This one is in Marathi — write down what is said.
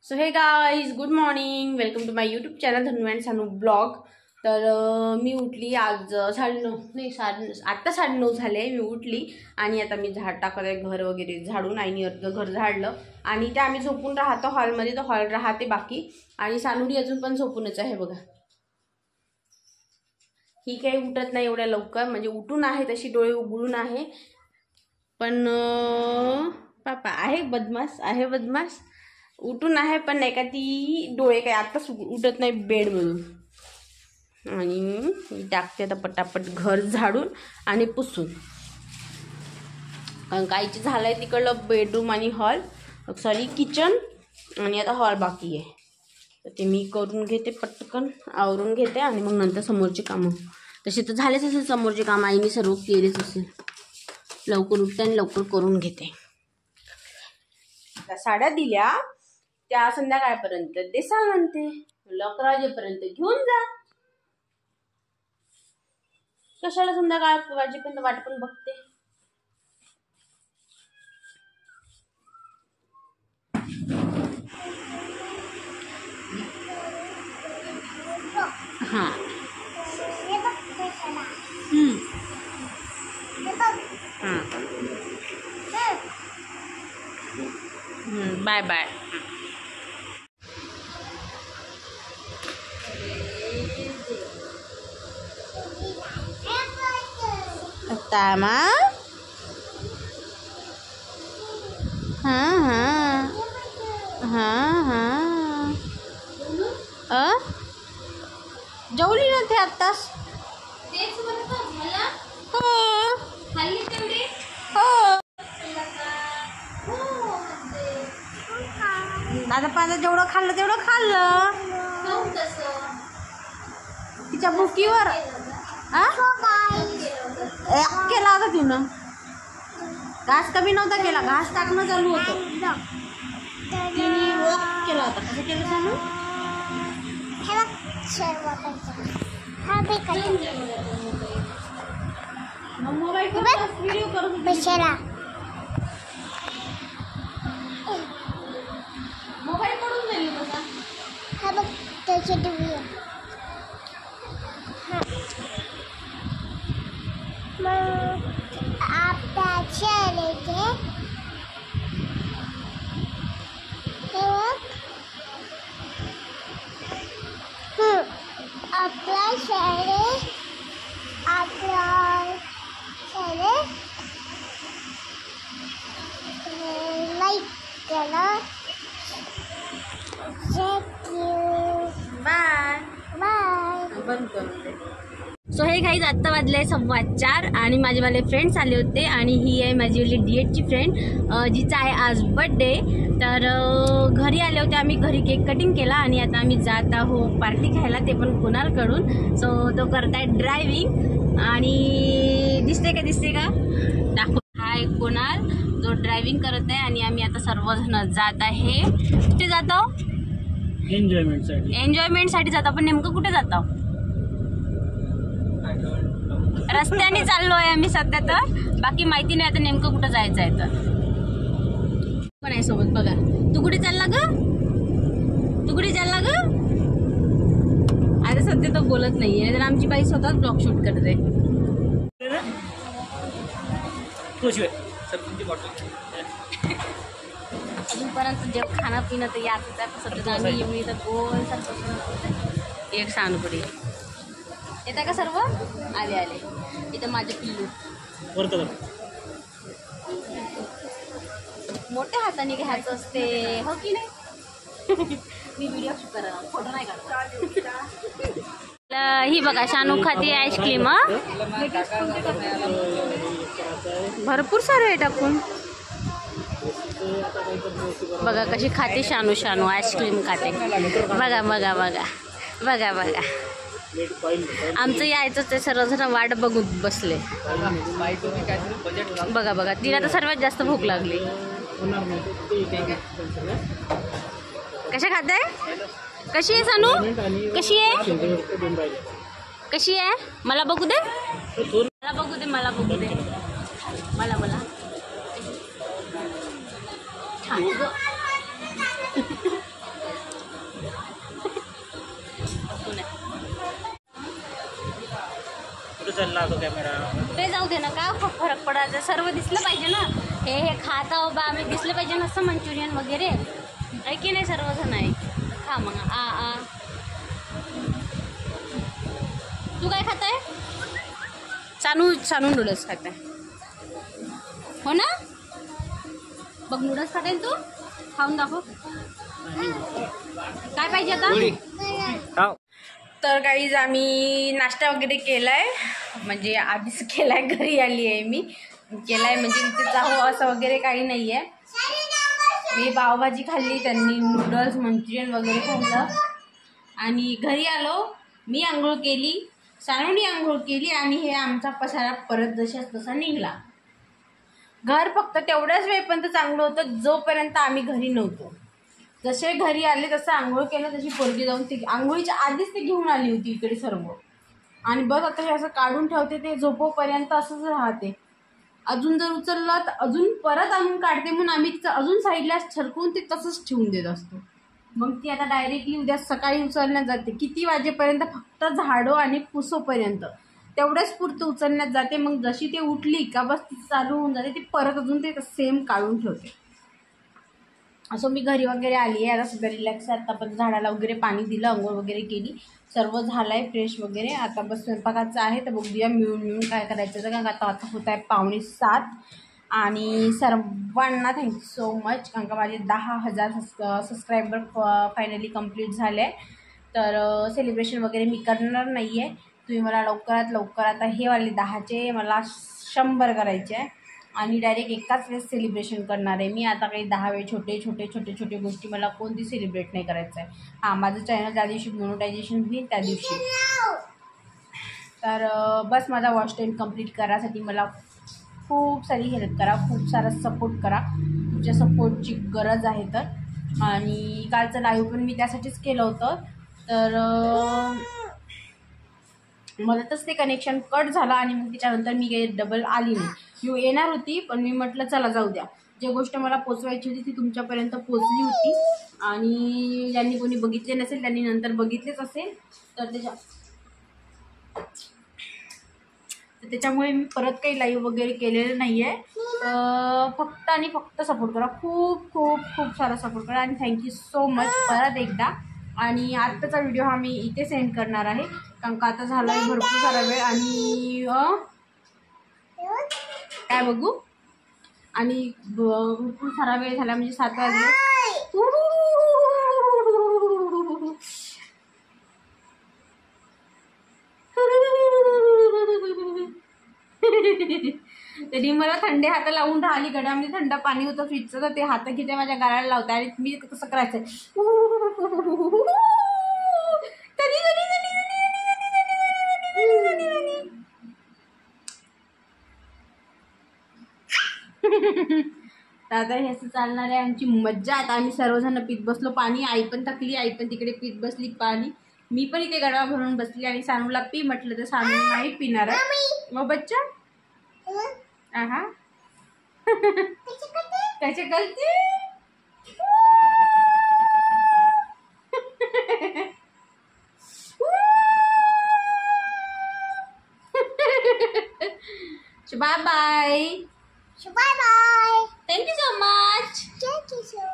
So hey guys good morning, welcome to my YouTube channel Dhanu and Sanu blog. तर मी उठली आज 9:30 नाही आत्ता 9:30 झाले. मी उठली आणि आता मी झाड टाकत आहे, घर वगैरे झाडून. आईने घर झाडलं आणि ते आम्ही झोपून राहतो हॉलमध्ये, तर हॉल राहते बाकी. आणि सानुडी अजून पण झोपूनच आहे बघा. ही काही उठत नाही एवढ्या लवकर, म्हणजे उठून आहे तशी, डोळे उघडून आहे, पण पापा आहे बदमाश उठून आहे, पण नाही का ती डोळे काय आत्ताच उठत नाही बेडमधून. आणि टाकते आता पटापट घर झाडून आणि पुसून, कारण काहीची झालंय तिकडलं बेडरूम आणि हॉल, सॉरी किचन, आणि आता हॉल बाकी आहे. तर ते मी करून घेते, पटकन आवरून घेते आणि मग नंतर समोरची कामं. तसे तर झालेच असेल समोरचे काम, आईने सर्व केलेच असेल. लवकर उठते आणि लवकर करून घेते. त्या साड्या दिल्या त्या संध्याकाळपर्यंत देसाल म्हणते, 11 वाजेपर्यंत घेऊन जा. कशाला संध्याकाळ वाजेपर्यंत वाट पण बघते. हा बाय बाय. तामा हाँ हाँ हाँ हाँ जेवली नव्हते आत्ताच. दादा पादा जेवढं खाल्लं तेवढं खाल्लं तिच्या भुकीवर. केला होता तिनं, घास कमी नव्हता केला, घास टाकणं चालू होतं. तिने वॉक केला होता. कसं केलं सांगू? मोबाईल व्हिडिओ करून मोबाईल पडून जाईल तसा. हा बघ त्याची टीव्ही आहे. सो हे गाईज आत्ता वाजले 4:15 आणि माझेवाले फ्रेंड्स आले होते. आणि ही आहे माझीवाली डीएडची फ्रेंड, जिचा आहे आज बड्डे. तर घरी आले होते आम्ही, घरी केक कटिंग केला आणि आता आम्ही जात आहोत पार्टी खायला, ते पण कुणालकडून. सो तो करताय ड्रायव्हिंग आणि दिसते का दाखव. हाय कुणाल, जो ड्रायव्हिंग करत आहे. आणि आम्ही आता सर्वजण जात आहे. कुठे जातो? एन्जॉयमेंटसाठी जातो. आपण नेमकं कुठे जातो? रस्त्याने चाललो आहे आम्ही सध्या, तर बाकी माहिती नाही आता नेमकं कुठं जायचं आहे. तर पण आहे सोबत बघा. तू कुठे चालला ग? आता सध्या तो बोलत नाहीये, तर आमची बाई स्वतःच ब्लॉग शूट करते. अजूनपर्यंत जेव्हा खाणं पिणं तर याच आहे. सध्या आम्ही येऊन इथं गोल सारखं एक सांडपुडी येत आहे का सर्व? आले इथं माझे पिल्लू मोठ्या हाताने घ्यायचं असते, हो की नाही? मी व्हिडिओ शूट करा, फोटो नाही काढला. ही बघा शानू खाती आईस्क्रीम. भरपूर सारे आहे टाकून. बघा कशी खाते शानू आईस्क्रीम खाते. बघा आमचं यायचं ते सर्वजण वाट बघून बसले. बघा तिला तर सर्वात जास्त भूक लागली. कशा खाते? कशी आहे सानू? कशी आहे? मला बघू दे. मला छान. चालला तो कॅमेरा. ते जाऊ दे ना, काय फरक पडायचा, सर्व दिसलं पाहिजे ना. हे खाता बाबा आम्ही दिसलं पाहिजे ना, असं मंचुरियन वगैरे आहे की नाही, सर्वजण आहे. खा मग. तू काय खात आहे? सानू नूडल्स खात आहे हो ना. बघ नूडल्स खात आहे तू, खाऊन दाखव. काय पाहिजे आता? तर गाईज आम्ही नाश्ता वगैरे केलाय, म्हणजे आधीच केलाय, घरी आली आहे मी. केलाय म्हणजे तिथे जाऊ असं वगैरे काही नाही आहे. मी पावभाजी खाल्ली, त्यांनी नूडल्स मंचुरियन वगैरे खाल्लं आणि घरी आलो. मी आंघोळ केली, सानूनी आंघोळ केली आणि हे आमचा पसारा परत जशाच तसा निघाला. घर फक्त तेवढ्याच वेळपर्यंत चांगलं होतं जोपर्यंत आम्ही घरी नव्हतो. जसे घरी आले तसं आंघोळ केलं, तशी पोरगी जाऊन ते आंघोळीच्या आधीच ते घेऊन आली होती इकडे सर्व. आणि बस आता हे असं काढून ठेवते, ते झोपोपर्यंत असंच राहते. अजून जर उचललं तर अजून परत आणून काढते, म्हणून आम्ही अजून साईडला सरकवून ते तसंच ठेवून देत असतो. मग ती आता डायरेक्टली उद्या सकाळी उचलण्यात जाते. किती वाजेपर्यंत? फक्त झाडो आणि पुसोपर्यंत तेवढ्याच पुरतं उचलण्यात जाते. मग जशी ते उठली का बस ती चालू होऊन जाते, ती परत अजून ते सेम काढून ठेवते. असं मी घरी वगैरे आली आहे, आता सध्या रिलॅक्स आहे. आता पण झाडाला वगैरे पाणी दिलं, अंघोळ वगैरे केली, सर्व झालं आहे फ्रेश वगैरे. आता बस स्वयंपाकाचं आहे, तर बघूया मिळून काय करायचं. तर कारण आता होत आहे 6:45. आणि सर्वांना थँक्यू सो मच, कारण का माझे 10,000 सबस्क्रायबर फायनली कंप्लीट झाले. तर सेलिब्रेशन वगैरे मी करणार नाही आहे. तुम्ही मला लवकरात लवकर, आता हे वाले 10चे मला 100 करायचे आहे आणि डायरेक्ट एकाच वेळेस सेलिब्रेशन करणार आहे मी. आता काही 10 वेळ छोटे गोष्टी मला कोणती सेलिब्रेट नाही करायचं आहे. हां, माझं चॅनल ज्या दिवशी मोनेटायझेशन होईल त्या दिवशी. तर बस माझा वॉच टाईम कंप्लीट करायसाठी मला खूप सारी हेल्प करा, खूप सारा सपोर्ट करा. तुमच्या सपोर्टची गरज आहे. तर आणि कालचं लाईव्ह पण मी त्यासाठीच केलं होतं. तर मध्येच ते कनेक्शन कट झालं आणि मग त्याच्यानंतर मी काही डबल आली नाही. मी येणार होती, पण मी म्हटलं चला जाऊ द्या, जे गोष्ट मला पोचवायची होती ती तुमच्यापर्यंत पोचली होती. आणि ज्यांनी कोणी बघितले नसेल त्यांनी नंतर बघितलेच असेल. तर त्याच्यामुळे मी परत काही लाईव्ह वगैरे केलेलं नाही आहे. फक्त आणि फक्त सपोर्ट करा, खूप खूप खूप सारा सपोर्ट करा. आणि थँक्यू सो मच परत एकदा. आणि आत्ताचा व्हिडिओ हा मी इथे सेंड करणार आहे, कारण का आता झाला आहे भरपूर सारा वेळ. आणि काय बघू, आणि भरपूर सारा वेळ झाला, म्हणजे 7 वाजले. तरी मला थंडे हात लावून राहिली, गड्यामध्ये थंड पाणी होतं फ्रीजचं, तर ते हात घेते माझ्या गालाला लावते आणि मी कसं करायचं. आता हे असं चालणार आहे आमची मज्जा. आता आम्ही सर्वजण पीत बसलो पाणी. आई पण थकली, आई पण तिकडे पीत बसली पाणी. मी पण इथे गडवा भरून बसली आणि सानूला पी म्हटलं तर सानू नाही पिणार आहे. मग बच्चा आहा त्याचे गलती. Bye bye. Bye bye. Thank you so much. Thank you so much.